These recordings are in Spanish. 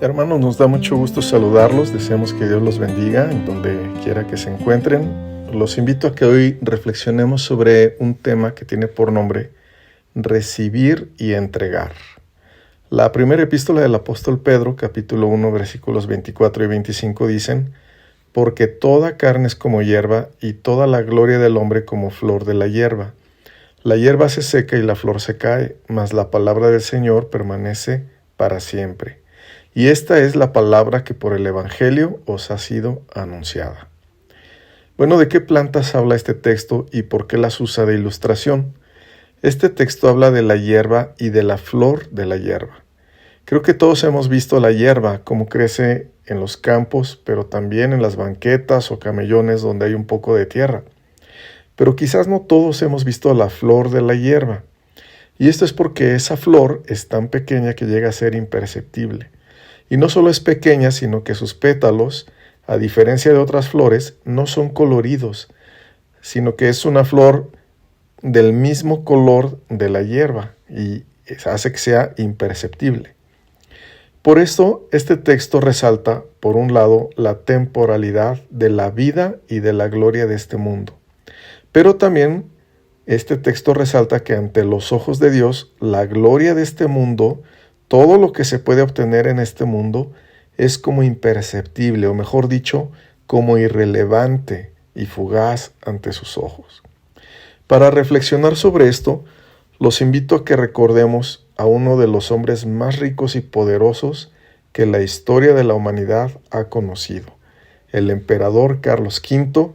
Hermanos, nos da mucho gusto saludarlos. Deseamos que Dios los bendiga en donde quiera que se encuentren. Los invito a que hoy reflexionemos sobre un tema que tiene por nombre recibir y entregar. La primera epístola del apóstol Pedro, capítulo 1, versículos 24 y 25 dicen: porque toda carne es como hierba, y toda la gloria del hombre como flor de la hierba. La hierba se seca y la flor se cae, mas la palabra del Señor permanece para siempre. Y esta es la palabra que por el Evangelio os ha sido anunciada. Bueno, ¿de qué plantas habla este texto y por qué las usa de ilustración? Este texto habla de la hierba y de la flor de la hierba. Creo que todos hemos visto la hierba, cómo crece en los campos, pero también en las banquetas o camellones donde hay un poco de tierra. Pero quizás no todos hemos visto la flor de la hierba. Y esto es porque esa flor es tan pequeña que llega a ser imperceptible. Y no solo es pequeña, sino que sus pétalos, a diferencia de otras flores, no son coloridos, sino que es una flor del mismo color de la hierba y hace que sea imperceptible. Por esto, este texto resalta, por un lado, la temporalidad de la vida y de la gloria de este mundo. Pero también este texto resalta que ante los ojos de Dios, la gloria de este mundo, todo lo que se puede obtener en este mundo, es como imperceptible, o mejor dicho, como irrelevante y fugaz ante sus ojos. Para reflexionar sobre esto, los invito a que recordemos a uno de los hombres más ricos y poderosos que la historia de la humanidad ha conocido, el emperador Carlos V,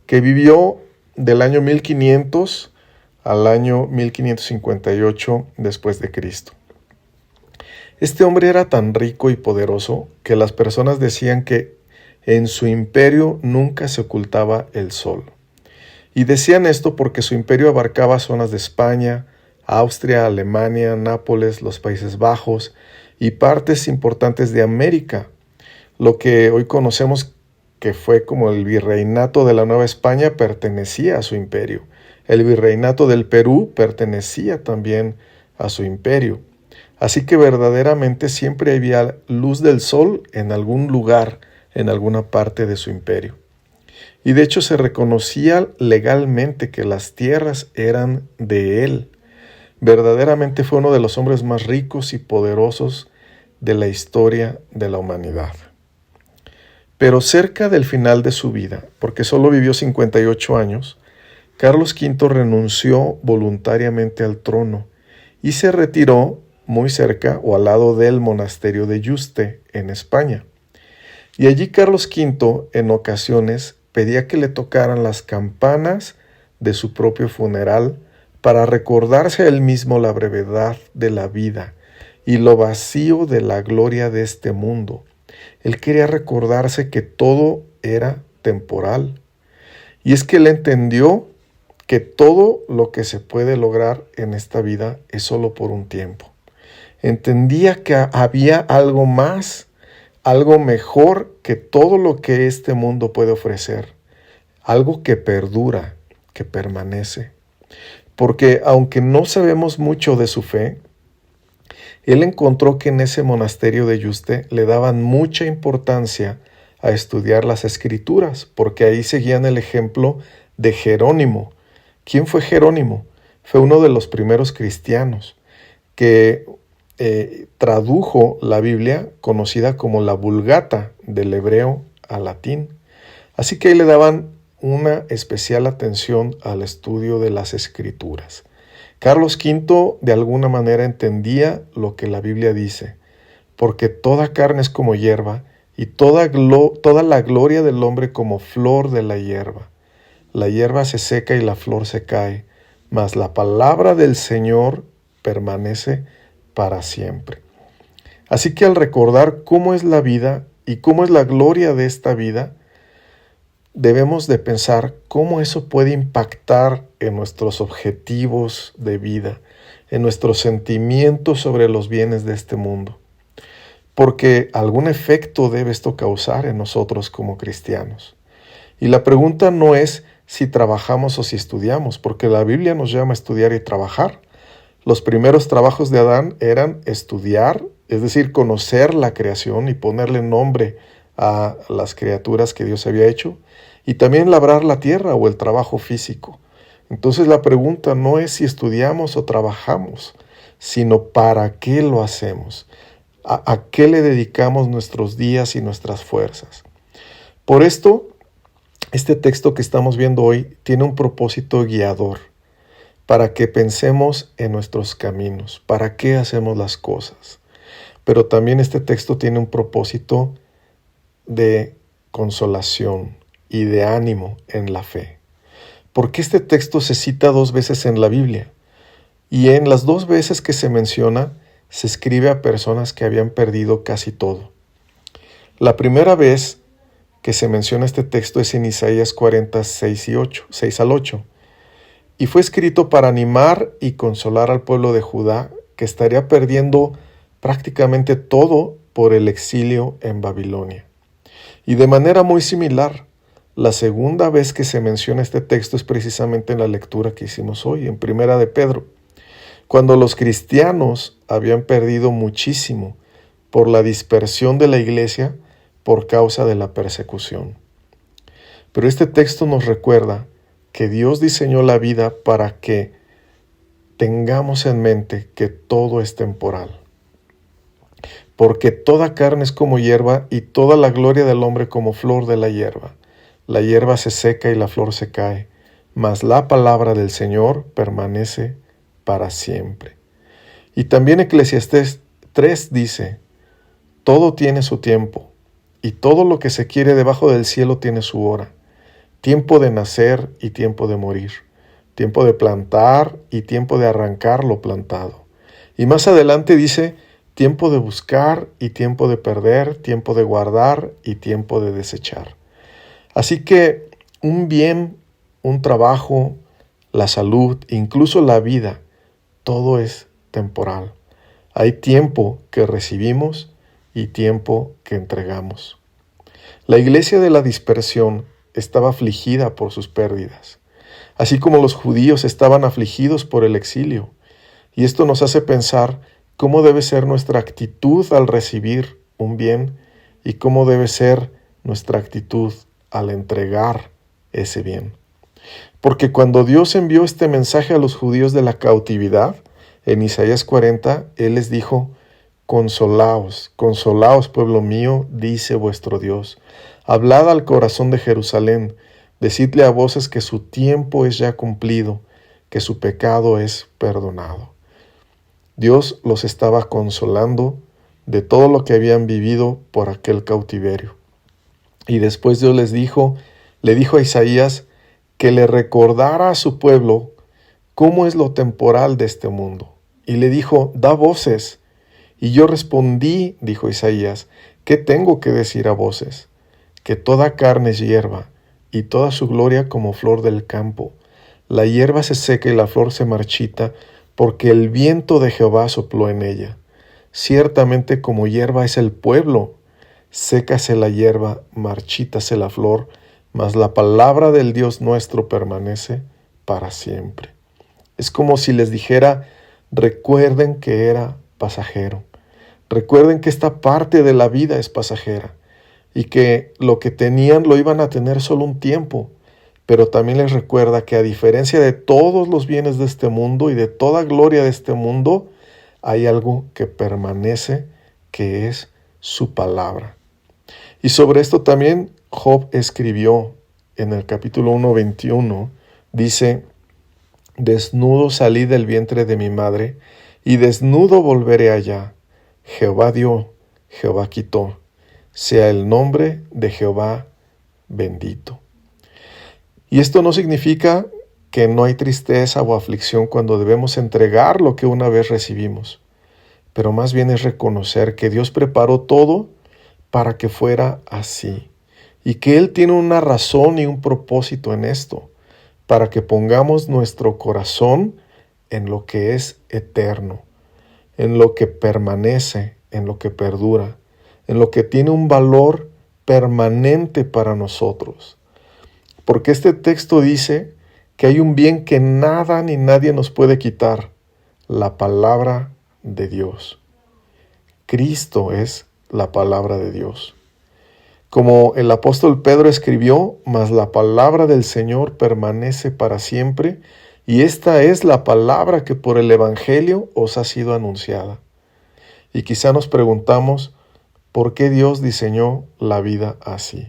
que vivió del año 1500 al año 1558 después de Cristo. Este hombre era tan rico y poderoso que las personas decían que en su imperio nunca se ocultaba el sol. Y decían esto porque su imperio abarcaba zonas de España, Austria, Alemania, Nápoles, los Países Bajos y partes importantes de América, lo que hoy conocemos que fue como el virreinato de la Nueva España pertenecía a su imperio. El virreinato del Perú pertenecía también a su imperio. Así que verdaderamente siempre había luz del sol en algún lugar, en alguna parte de su imperio. Y de hecho se reconocía legalmente que las tierras eran de él. Verdaderamente fue uno de los hombres más ricos y poderosos de la historia de la humanidad. Pero cerca del final de su vida, porque solo vivió 58 años, Carlos V renunció voluntariamente al trono y se retiró muy cerca o al lado del monasterio de Yuste, en España. Y allí Carlos V en ocasiones pedía que le tocaran las campanas de su propio funeral para recordarse a él mismo la brevedad de la vida y lo vacío de la gloria de este mundo. Él quería recordarse que todo era temporal. Y es que él entendió que todo lo que se puede lograr en esta vida es solo por un tiempo. Entendía que había algo más, algo mejor que todo lo que este mundo puede ofrecer. Algo que perdura, que permanece. Porque aunque no sabemos mucho de su fe, él encontró que en ese monasterio de Yuste le daban mucha importancia a estudiar las Escrituras, porque ahí seguían el ejemplo de Jerónimo. ¿Quién fue Jerónimo? Fue uno de los primeros cristianos que tradujo la Biblia, conocida como la Vulgata, del hebreo al latín. Así que ahí le daban una especial atención al estudio de las Escrituras. Carlos V de alguna manera entendía lo que la Biblia dice, porque toda carne es como hierba y toda la gloria del hombre como flor de la hierba. La hierba se seca y la flor se cae, mas la palabra del Señor permanece para siempre. Así que al recordar cómo es la vida y cómo es la gloria de esta vida, debemos de pensar cómo eso puede impactar en nuestros objetivos de vida, en nuestros sentimientos sobre los bienes de este mundo. Porque algún efecto debe esto causar en nosotros como cristianos. Y la pregunta no es si trabajamos o si estudiamos, porque la Biblia nos llama a estudiar y trabajar. Los primeros trabajos de Adán eran estudiar es decir, conocer la creación y ponerle nombre a las criaturas que Dios había hecho, y también labrar la tierra o el trabajo físico. Entonces la pregunta no es si estudiamos o trabajamos, sino para qué lo hacemos, a qué le dedicamos nuestros días y nuestras fuerzas. Por esto, este texto que estamos viendo hoy tiene un propósito guiador, para que pensemos en nuestros caminos, para qué hacemos las cosas. Pero también este texto tiene un propósito de consolación y de ánimo en la fe. Porque este texto se cita 2 veces en la Biblia, y en las 2 veces que se menciona, se escribe a personas que habían perdido casi todo. La primera vez que se menciona este texto es en Isaías 40, 6 al 8, y fue escrito para animar y consolar al pueblo de Judá, que estaría perdiendo prácticamente todo por el exilio en Babilonia. Y de manera muy similar, la segunda vez que se menciona este texto es precisamente en la lectura que hicimos hoy, en Primera de Pedro, cuando los cristianos habían perdido muchísimo por la dispersión de la iglesia por causa de la persecución. Pero este texto nos recuerda que Dios diseñó la vida para que tengamos en mente que todo es temporal. Porque toda carne es como hierba y toda la gloria del hombre como flor de la hierba. La hierba se seca y la flor se cae, mas la palabra del Señor permanece para siempre. Y también Eclesiastés 3 dice, todo tiene su tiempo, y todo lo que se quiere debajo del cielo tiene su hora. Tiempo de nacer y tiempo de morir. Tiempo de plantar y tiempo de arrancar lo plantado. Y más adelante dice, tiempo de buscar y tiempo de perder, tiempo de guardar y tiempo de desechar. Así que un bien, un trabajo, la salud, incluso la vida, todo es temporal. Hay tiempo que recibimos y tiempo que entregamos. La iglesia de la dispersión estaba afligida por sus pérdidas, así como los judíos estaban afligidos por el exilio. Y esto nos hace pensar cómo debe ser nuestra actitud al recibir un bien y cómo debe ser nuestra actitud al entregar ese bien. Porque cuando Dios envió este mensaje a los judíos de la cautividad, en Isaías 40, Él les dijo, consolaos, consolaos, pueblo mío, dice vuestro Dios. Hablad al corazón de Jerusalén, decidle a voces que su tiempo es ya cumplido, que su pecado es perdonado. Dios los estaba consolando de todo lo que habían vivido por aquel cautiverio. Y después Dios le dijo a Isaías que le recordara a su pueblo cómo es lo temporal de este mundo. Y le dijo, da voces. Y yo respondí, dijo Isaías, ¿qué tengo que decir a voces? Que toda carne es hierba, y toda su gloria como flor del campo. La hierba se seca y la flor se marchita, porque el viento de Jehová sopló en ella. Ciertamente como hierba es el pueblo, sécase la hierba, marchítase la flor, mas la palabra del Dios nuestro permanece para siempre. Es como si les dijera, recuerden que era pasajero. Recuerden que esta parte de la vida es pasajera y que lo que tenían lo iban a tener solo un tiempo. Pero también les recuerda que a diferencia de todos los bienes de este mundo y de toda gloria de este mundo, hay algo que permanece, que es su palabra. Y sobre esto también Job escribió en el capítulo 1:21, dice, desnudo salí del vientre de mi madre, y desnudo volveré allá. Jehová dio, Jehová quitó. Sea el nombre de Jehová bendito. Y esto no significa que no hay tristeza o aflicción cuando debemos entregar lo que una vez recibimos, pero más bien es reconocer que Dios preparó todo para que fuera así, y que Él tiene una razón y un propósito en esto, para que pongamos nuestro corazón en lo que es eterno, en lo que permanece, en lo que perdura, en lo que tiene un valor permanente para nosotros. Porque este texto dice que hay un bien que nada ni nadie nos puede quitar, la palabra de Dios. Cristo es la palabra de Dios. Como el apóstol Pedro escribió, mas la palabra del Señor permanece para siempre, y esta es la palabra que por el Evangelio os ha sido anunciada. Y quizá nos preguntamos, ¿por qué Dios diseñó la vida así?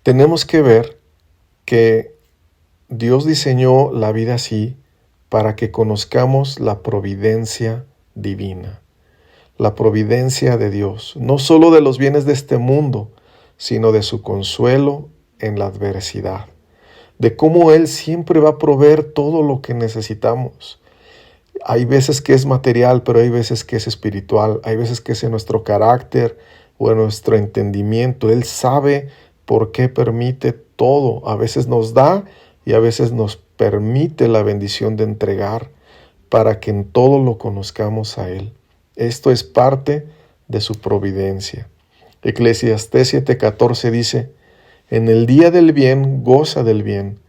Tenemos que ver que Dios diseñó la vida así para que conozcamos la providencia divina. La providencia de Dios, no solo de los bienes de este mundo, sino de su consuelo en la adversidad, de cómo Él siempre va a proveer todo lo que necesitamos. Hay veces que es material, pero hay veces que es espiritual, hay veces que es en nuestro carácter o en nuestro entendimiento. Él sabe por qué permite todo. A veces nos da y a veces nos permite la bendición de entregar para que en todo lo conozcamos a Él. Esto es parte de su providencia. Eclesiastés 7:14 dice, en el día del bien goza del bien,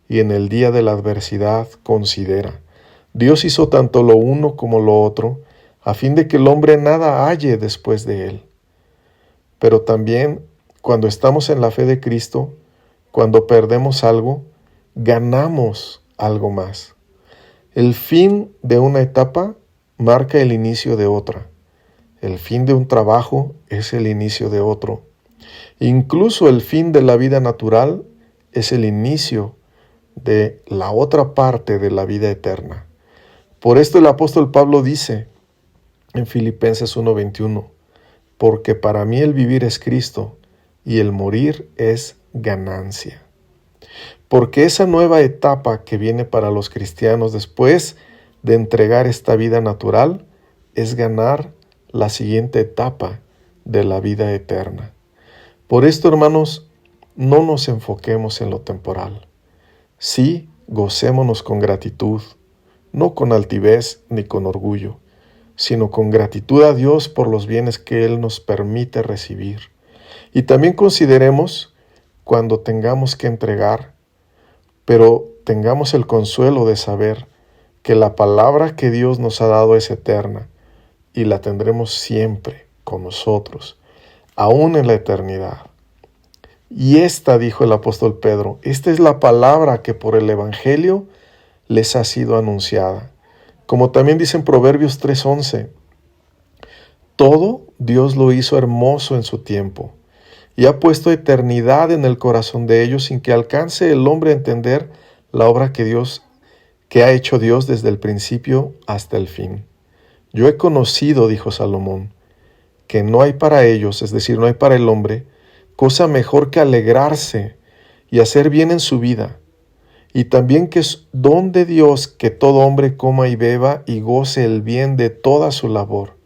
y en el día de la adversidad considera. Dios hizo tanto lo uno como lo otro, a fin de que el hombre nada halle después de él. Pero también, cuando estamos en la fe de Cristo, cuando perdemos algo, ganamos algo más. El fin de una etapa marca el inicio de otra. El fin de un trabajo es el inicio de otro. Incluso el fin de la vida natural es el inicio de la otra parte de la vida eterna. Por esto el apóstol Pablo dice en Filipenses 1:21, porque para mí el vivir es Cristo y el morir es ganancia. Porque esa nueva etapa que viene para los cristianos después de entregar esta vida natural es ganar la siguiente etapa de la vida eterna. Por esto, hermanos, no nos enfoquemos en lo temporal. Sí, gocémonos con gratitud, no con altivez ni con orgullo, sino con gratitud a Dios por los bienes que Él nos permite recibir. Y también consideremos cuando tengamos que entregar, pero tengamos el consuelo de saber que la palabra que Dios nos ha dado es eterna y la tendremos siempre con nosotros, aún en la eternidad. Y esta, dijo el apóstol Pedro, esta es la palabra que por el Evangelio les ha sido anunciada. Como también dice en Proverbios 3:11, todo Dios lo hizo hermoso en su tiempo y ha puesto eternidad en el corazón de ellos sin que alcance el hombre a entender la obra que ha hecho Dios desde el principio hasta el fin. Yo he conocido, dijo Salomón, que no hay para ellos, es decir, no hay para el hombre, cosa mejor que alegrarse y hacer bien en su vida, y también que es don de Dios que todo hombre coma y beba y goce el bien de toda su labor.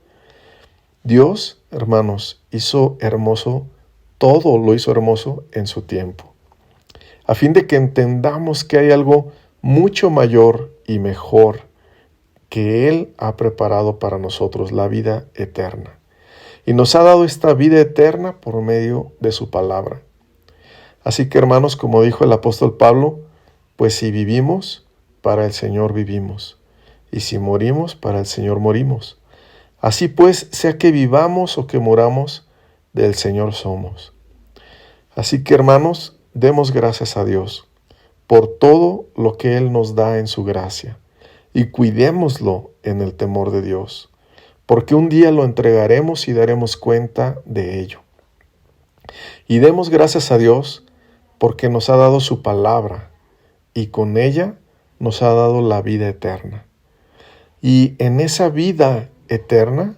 Dios, hermanos, hizo hermoso, todo lo hizo hermoso en su tiempo, a fin de que entendamos que hay algo mucho mayor y mejor que Él ha preparado para nosotros, la vida eterna. Y nos ha dado esta vida eterna por medio de su palabra. Así que, hermanos, como dijo el apóstol Pablo, pues si vivimos, para el Señor vivimos, y si morimos, para el Señor morimos. Así pues, sea que vivamos o que muramos, del Señor somos. Así que, hermanos, demos gracias a Dios por todo lo que Él nos da en su gracia, y cuidémoslo en el temor de Dios, porque un día lo entregaremos y daremos cuenta de ello. Y demos gracias a Dios porque nos ha dado su palabra, y con ella nos ha dado la vida eterna. Y en esa vida eterna,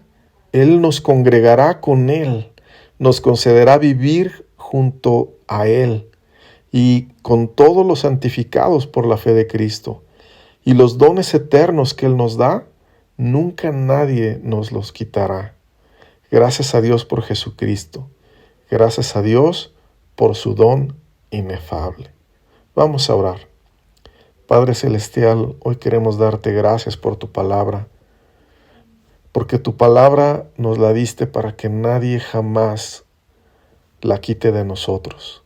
Él nos congregará con Él, nos concederá vivir junto a Él y con todos los santificados por la fe de Cristo. Y los dones eternos que Él nos da, nunca nadie nos los quitará. Gracias a Dios por Jesucristo. Gracias a Dios por su don inefable. Vamos a orar. Padre Celestial, hoy queremos darte gracias por tu palabra, porque tu palabra nos la diste para que nadie jamás la quite de nosotros.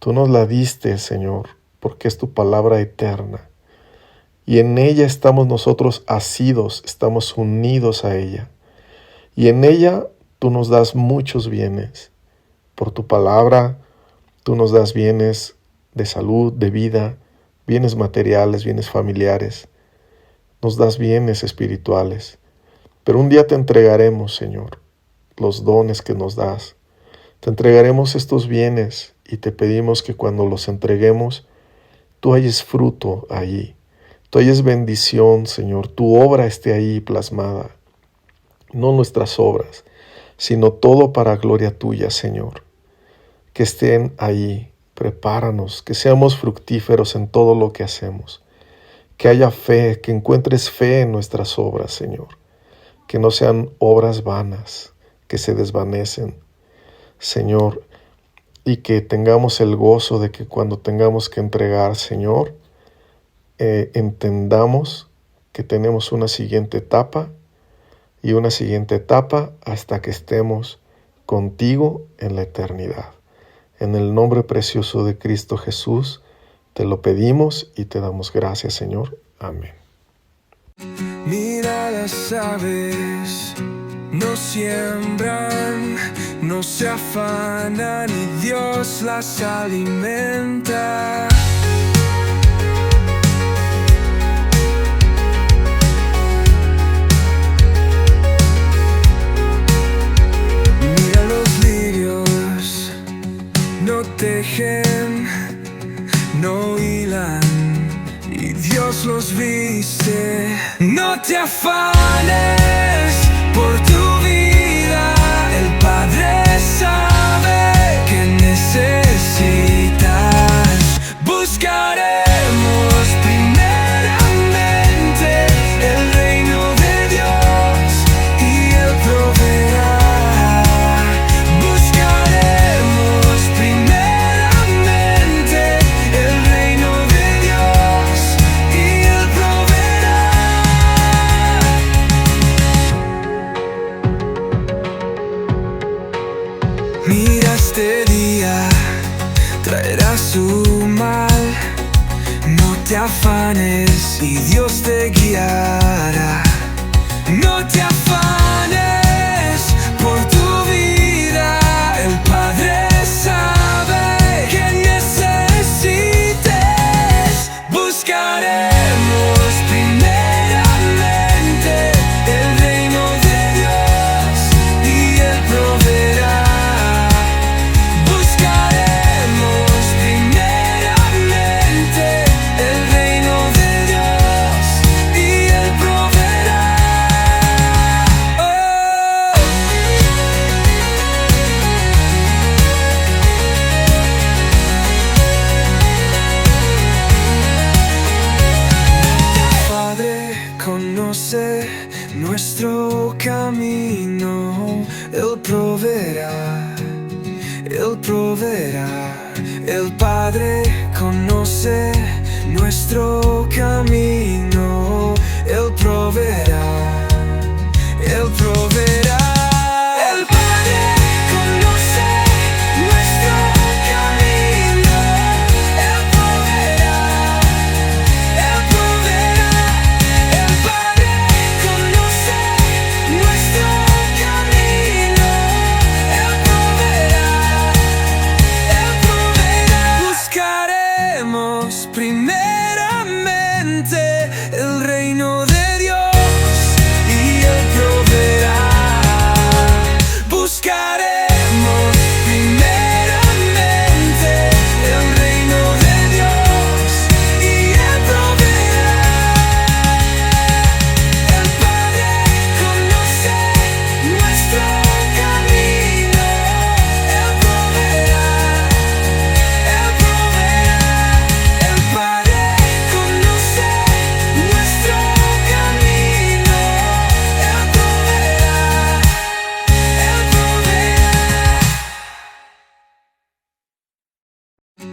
Tú nos la diste, Señor, porque es tu palabra eterna. y en ella estamos nosotros asidos, estamos unidos a ella. Y en ella tú nos das muchos bienes. Por tu palabra, tú nos das bienes de salud, de vida, bienes materiales, bienes familiares. Nos das bienes espirituales. Pero un día te entregaremos, Señor, los dones que nos das. Te entregaremos estos bienes y te pedimos que cuando los entreguemos, tú halles fruto allí. Tú halles bendición, Señor. Tu obra esté ahí plasmada. No nuestras obras, sino todo para gloria tuya, Señor. Que estén ahí. Prepáranos, que seamos fructíferos en todo lo que hacemos. Que haya fe, que encuentres fe en nuestras obras, Señor. Que no sean obras vanas, que se desvanecen, Señor. Y que tengamos el gozo de que cuando tengamos que entregar, Señor, entendamos que tenemos una siguiente etapa y una siguiente etapa hasta que estemos contigo en la eternidad. En el nombre precioso de Cristo Jesús, te lo pedimos y te damos gracias, Señor. Amén. Mira las aves, no siembran, no se afanan y Dios las alimenta. Mira los lirios, no tejen, no hilan, y Dios los viste. No te afanes por tu vida, el Padre sabe que necesitas. Buscaremos primeramente el reino de Dios y Él proveerá. Buscaremos primeramente el reino de Dios y Él proveerá. Mira, este día traerá su mal. No te afanes y Dios te guiará. No te afanes por tu vida, el Padre sabe que necesites. Buscaremos primeramente el reino de Dios y Él proveerá. Buscaremos primeramente el reino de Dios y Él proveerá. Oh. Padre conoce nuestro camino, Él proveerá, Él proveerá. El Padre conoce nuestro camino, Él proveerá.